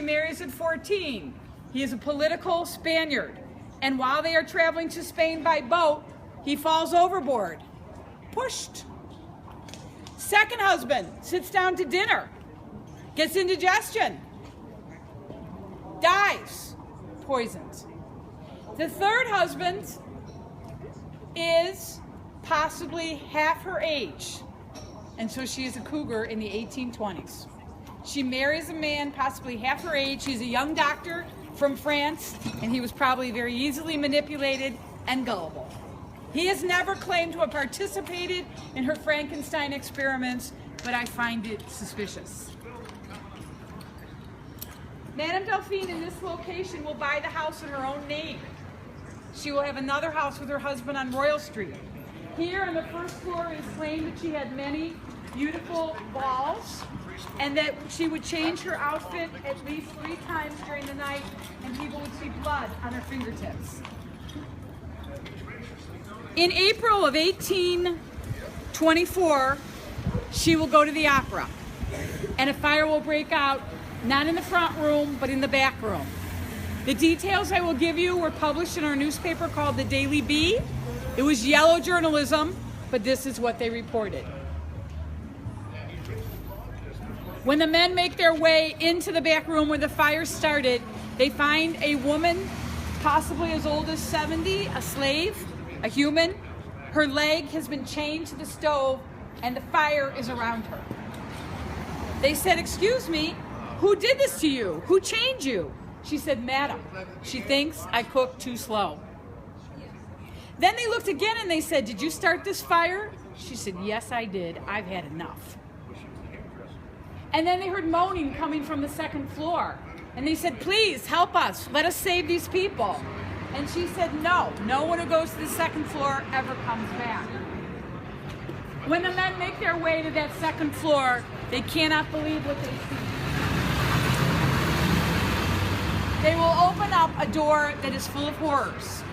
marries at 14. He is a political Spaniard. And while they are traveling to Spain by boat, he falls overboard. Pushed. Second husband sits down to dinner, gets indigestion, dies, poisoned. The third husband is possibly half her age, and so she is a cougar in the 1820s. She marries a man possibly half her age. He's a young doctor from France, and he was probably very easily manipulated and gullible. He has never claimed to have participated in her Frankenstein experiments, but I find it suspicious. Madame Delphine in this location will buy the house in her own name. She will have another house with her husband on Royal Street. Here on the first floor it is claimed that she had many beautiful balls and that she would change her outfit at least 3 times during the night and people would see blood on her fingertips. In April of 1824, she will go to the opera and a fire will break out, not in the front room, but in the back room. The details I will give you were published in our newspaper called the Daily Bee. It was yellow journalism, but this is what they reported. When the men make their way into the back room where the fire started, they find a woman, possibly as old as 70, a slave, a human. Her leg has been chained to the stove and the fire is around her. They said, "Excuse me, who did this to you? Who chained you?" She said, "Madam, she thinks I cook too slow." Then they looked again and they said, "Did you start this fire?" She said, "Yes, I did. I've had enough." And then they heard moaning coming from the second floor. And they said, "Please help us. Let us save these people." And she said, "No, no one who goes to the second floor ever comes back." When the men make their way to that second floor, they cannot believe what they see. They will open up a door that is full of horrors.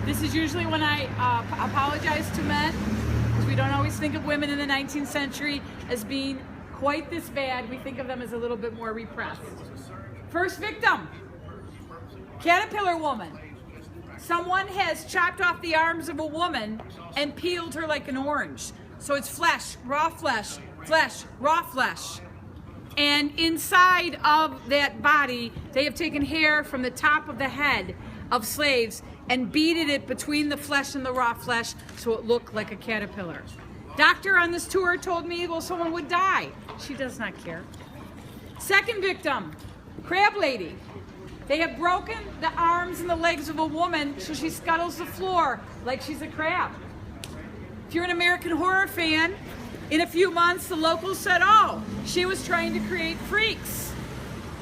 This is usually when I apologize to men, because we don't always think of women in the 19th century as being quite this bad. We think of them as a little bit more repressed. First victim, caterpillar woman. Someone has chopped off the arms of a woman and peeled her like an orange. So it's flesh, raw flesh, flesh, raw flesh. And inside of that body, they have taken hair from the top of the head of slaves and beaded it between the flesh and the raw flesh so it looked like a caterpillar. Doctor on this tour told me, well, someone would die. She does not care. Second victim, crab lady. They have broken the arms and the legs of a woman so she scuttles the floor like she's a crab. If you're an American Horror fan, in a few months the locals said, "Oh, she was trying to create freaks."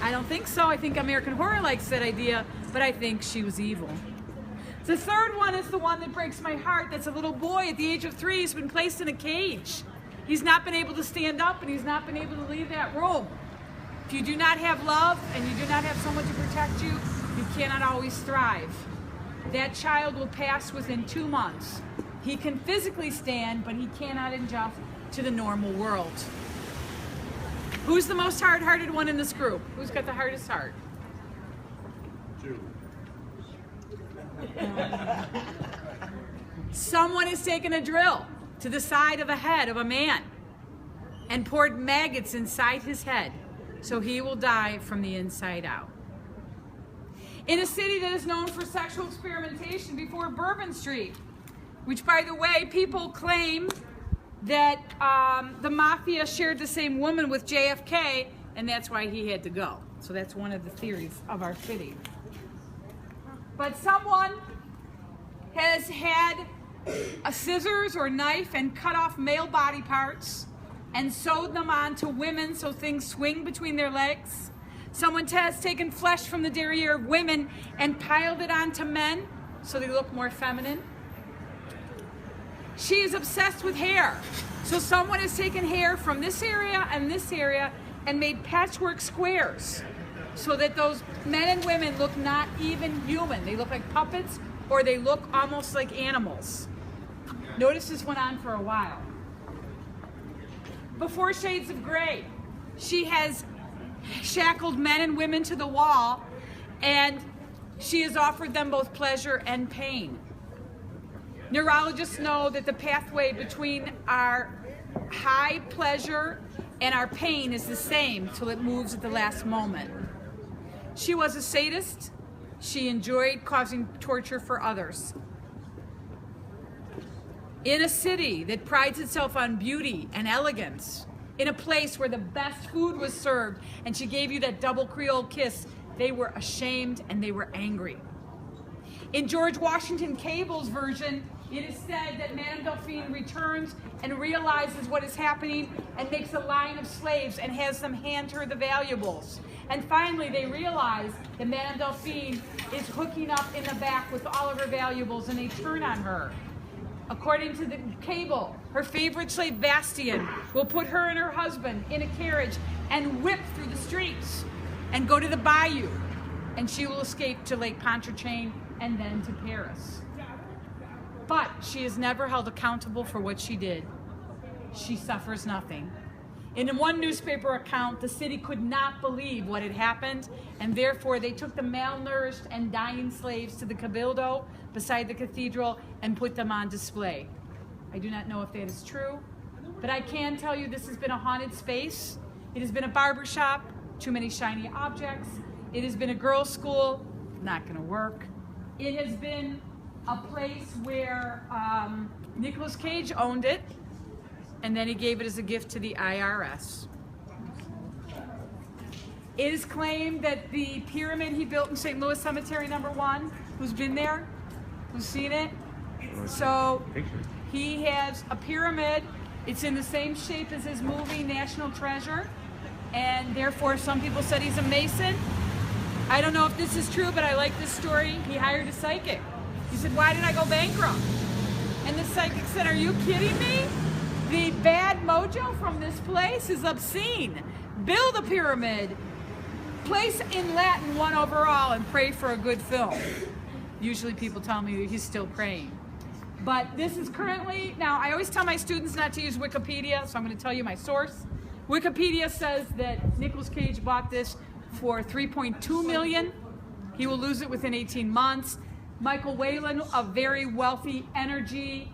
I don't think so. I think American Horror likes that idea, but I think she was evil. The third one is the one that breaks my heart. That's a little boy at the age of 3 who's been placed in a cage. He's not been able to stand up and he's not been able to leave that room. If you do not have love and you do not have someone to protect you, you cannot always thrive. That child will pass within 2 months. He can physically stand, but he cannot adjust to the normal world. Who's the most hard-hearted one in this group? Who's got the hardest heart? Someone has taken a drill to the side of the head of a man and poured maggots inside his head so he will die from the inside out. In a city that is known for sexual experimentation before Bourbon Street, which, by the way, people claim that the mafia shared the same woman with JFK and that's why he had to go. So that's one of the theories of our city. But someone has had a scissors or knife and cut off male body parts and sewed them onto women so things swing between their legs. Someone has taken flesh from the derriere of women and piled it onto men so they look more feminine. She is obsessed with hair. So someone has taken hair from this area and made patchwork squares so that those men and women look not even human. They look like puppets or they look almost like animals. Notice this went on for a while. Before Shades of Grey, She has shackled men and women to the wall, and she has offered them both pleasure and pain. Neurologists know that the pathway between our high pleasure and our pain is the same till it moves at the last moment. She was a sadist. She enjoyed causing torture for others. In a city that prides itself on beauty and elegance, in a place where the best food was served, and she gave you that double Creole kiss, they were ashamed and they were angry. In George Washington Cable's version, it is said that Madame Delphine returns and realizes what is happening and makes a line of slaves and has them hand her the valuables. And finally, they realize that Madame Delphine is hooking up in the back with all of her valuables, and they turn on her. According to the Cable, her favorite slave, Bastien, will put her and her husband in a carriage and whip through the streets and go to the bayou, and she will escape to Lake Pontchartrain and then to Paris. But she is never held accountable for what she did. She suffers nothing. In one newspaper account, the city could not believe what had happened, and therefore they took the malnourished and dying slaves to the Cabildo beside the cathedral and put them on display. I do not know if that is true, but I can tell you this has been a haunted space. It has been a barber shop, too many shiny objects. It has been a girls' school, not going to work. It has been a place where Nicolas Cage owned it, and then he gave it as a gift to the IRS. It is claimed that the pyramid he built in St. Louis Cemetery No. 1, who's been there, who's seen it? So he has a pyramid. It's in the same shape as his movie National Treasure, and therefore some people said he's a Mason. I don't know if this is true, but I like this story. He hired a psychic. He said, "Why did I go bankrupt?" And the psychic said, "Are you kidding me? The bad mojo from this place is obscene. Build a pyramid, place in Latin 1 overall, and pray for a good film." Usually people tell me he's still praying. But this is currently, now I always tell my students not to use Wikipedia, so I'm going to tell you my source. Wikipedia says that Nicolas Cage bought this for $3.2 million. He will lose it within 18 months. Michael Whalen, a very wealthy energy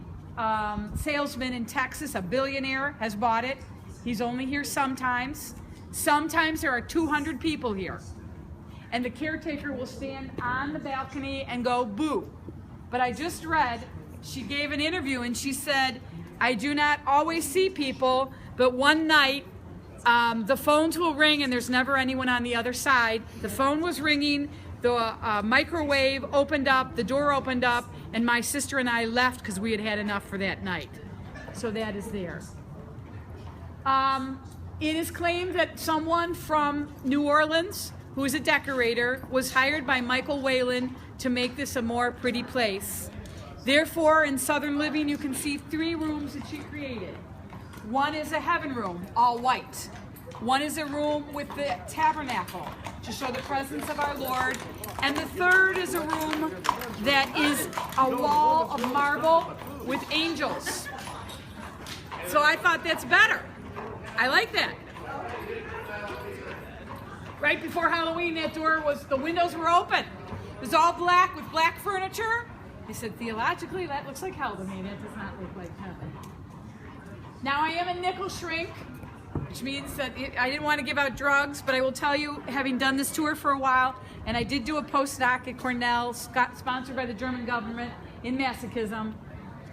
salesman in Texas, a billionaire, has bought it. He's only here sometimes. Sometimes there are 200 people here. And the caretaker will stand on the balcony and go, "Boo." But I just read, she gave an interview and she said, "I do not always see people, but one night the phones will ring and there's never anyone on the other side. The phone was ringing, the microwave opened up, the door opened up, and my sister and I left because we had had enough for that night." So that is there. It is claimed that someone from New Orleans, who is a decorator, was hired by Michael Whalen to make this a more pretty place. Therefore, in Southern Living, you can see 3 rooms that she created. One is a heaven room, all white. One is a room with the tabernacle to show the presence of our Lord. And the third is a room that is a wall of marble with angels. So I thought that's better. I like that. Right before Halloween, that door was, the windows were open. It was all black with black furniture. They said, theologically, that looks like hell to me. That does not look like heaven. Now, I am a nickel shrink, which means that I didn't want to give out drugs, but I will tell you, having done this tour for a while, and I did do a postdoc at Cornell, sponsored by the German government, in masochism,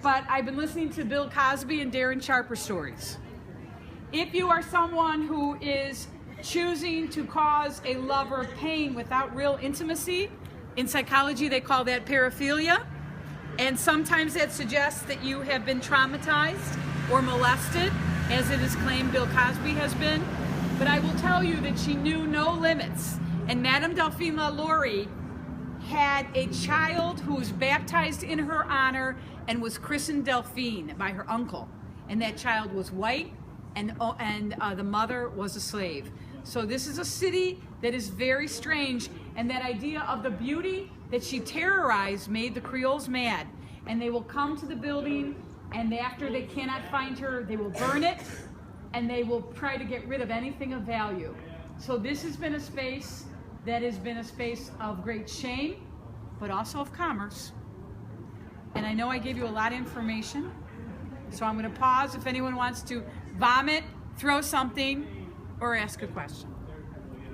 but I've been listening to Bill Cosby and Darren Sharper stories. If you are someone who is choosing to cause a lover pain without real intimacy, in psychology they call that paraphilia, and sometimes that suggests that you have been traumatized or molested, as it is claimed Bill Cosby has been. But I will tell you that she knew no limits, and Madame Delphine Lalaurie had a child who was baptized in her honor and was christened Delphine by her uncle, and that child was white, and the mother was a slave. So this is a city that is very strange, and that idea of the beauty that she terrorized made the Creoles mad, and they will come to the building, and after they cannot find her, they will burn it, and they will try to get rid of anything of value. So this has been a space that has been a space of great shame, but also of commerce. And I know I gave you a lot of information, so I'm going to pause if anyone wants to vomit, throw something, or ask a question.